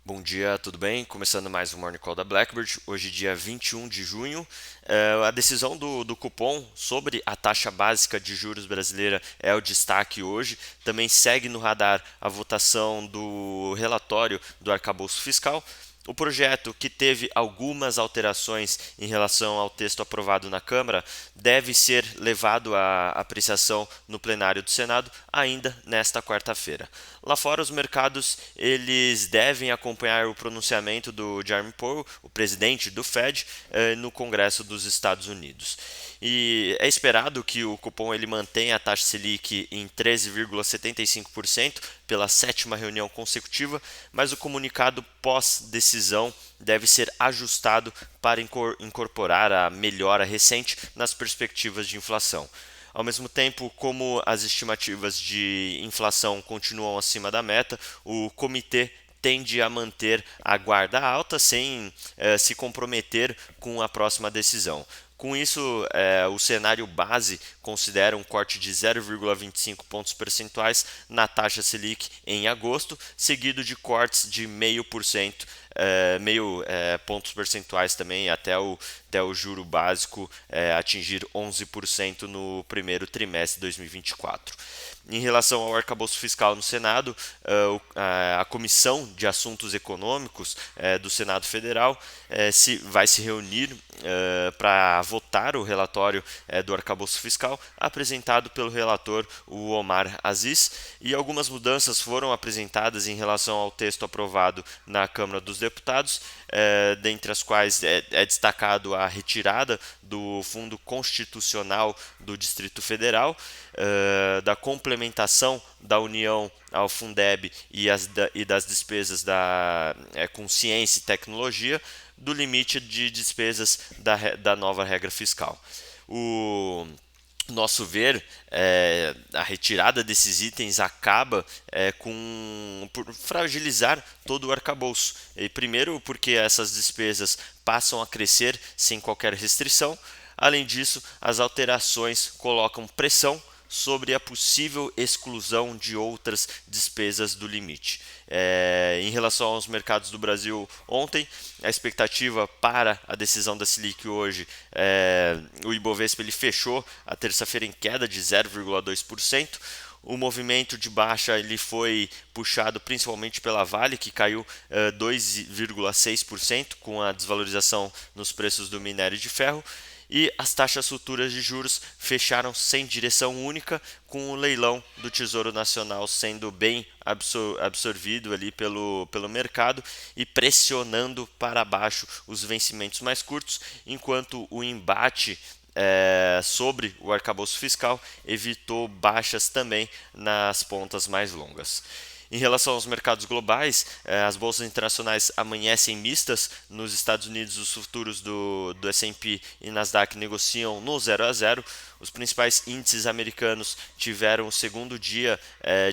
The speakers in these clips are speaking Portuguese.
Bom dia, tudo bem? Começando mais um Morning Call da Blackbird. Hoje, dia 21 de junho. A decisão do Copom sobre a taxa básica de juros brasileira é o destaque hoje. Também segue no radar a votação do relatório do arcabouço fiscal. O projeto, que teve algumas alterações em relação ao texto aprovado na Câmara, deve ser levado à apreciação no plenário do Senado ainda nesta quarta-feira. Lá fora, os mercados eles devem acompanhar o pronunciamento do Jerome Powell, o presidente do Fed, no Congresso dos Estados Unidos. E é esperado que o cupom ele mantenha a taxa Selic em 13,75% pela sétima reunião consecutiva, mas o comunicado pós-decisão deve ser ajustado para incorporar a melhora recente nas perspectivas de inflação. Ao mesmo tempo, como as estimativas de inflação continuam acima da meta, o comitê tende a manter a guarda alta sem se comprometer com a próxima decisão. Com isso, o cenário base considera um corte de 0,25 pontos percentuais na taxa Selic em agosto, seguido de cortes de 0,5%, meio pontos percentuais também até o juro básico atingir 11% no primeiro trimestre de 2024. Em relação ao arcabouço fiscal no Senado, a Comissão de Assuntos Econômicos do Senado Federal vai se reunir para votar o relatório do arcabouço fiscal apresentado pelo relator, o Omar Aziz, e algumas mudanças foram apresentadas em relação ao texto aprovado na Câmara dos Deputados, dentre as quais é destacado a retirada do Fundo Constitucional do Distrito Federal, da complementação da União ao Fundeb e das despesas com ciência e tecnologia, do limite de despesas da nova regra fiscal. O nosso ver, a retirada desses itens acaba por fragilizar todo o arcabouço. E primeiro, porque essas despesas passam a crescer sem qualquer restrição. Além disso, as alterações colocam pressão sobre a possível exclusão de outras despesas do limite. Em relação aos mercados do Brasil ontem, a expectativa para a decisão da Selic hoje, o Ibovespa ele fechou a terça-feira em queda de 0,2%. O movimento de baixa ele foi puxado principalmente pela Vale, que caiu 2,6% com a desvalorização nos preços do minério de ferro. E as taxas futuras de juros fecharam sem direção única, com o leilão do Tesouro Nacional sendo bem absorvido ali pelo mercado e pressionando para baixo os vencimentos mais curtos, enquanto o embate sobre o arcabouço fiscal evitou baixas também nas pontas mais longas. Em relação aos mercados globais, as bolsas internacionais amanhecem mistas. Nos Estados Unidos, os futuros do S&P e Nasdaq negociam no 0 a 0. Os principais índices americanos tiveram o segundo dia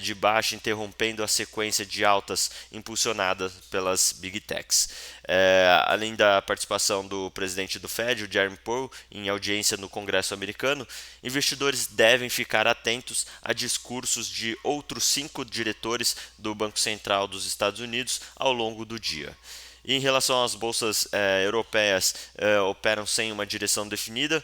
de baixa, interrompendo a sequência de altas impulsionadas pelas Big Techs. Além da participação do presidente do Fed, o Jerome Powell, em audiência no Congresso americano, investidores devem ficar atentos a discursos de outros 5 diretores do Banco Central dos Estados Unidos ao longo do dia. E em relação às bolsas europeias, operam sem uma direção definida,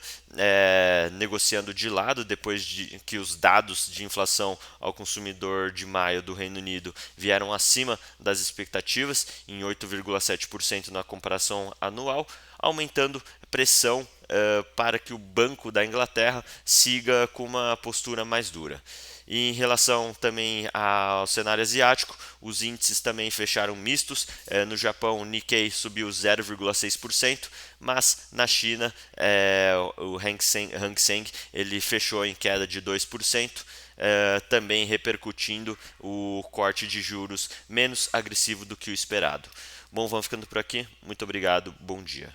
negociando de lado depois de que os dados de inflação ao consumidor de maio do Reino Unido vieram acima das expectativas, em 8,7% na comparação anual, aumentando pressão para que o Banco da Inglaterra siga com uma postura mais dura. E em relação também ao cenário asiático, os índices também fecharam mistos. No Japão, o Nikkei subiu 0,6%, mas na China, o Hang Seng ele fechou em queda de 2%, também repercutindo o corte de juros menos agressivo do que o esperado. Bom, vamos ficando por aqui. Muito obrigado, bom dia.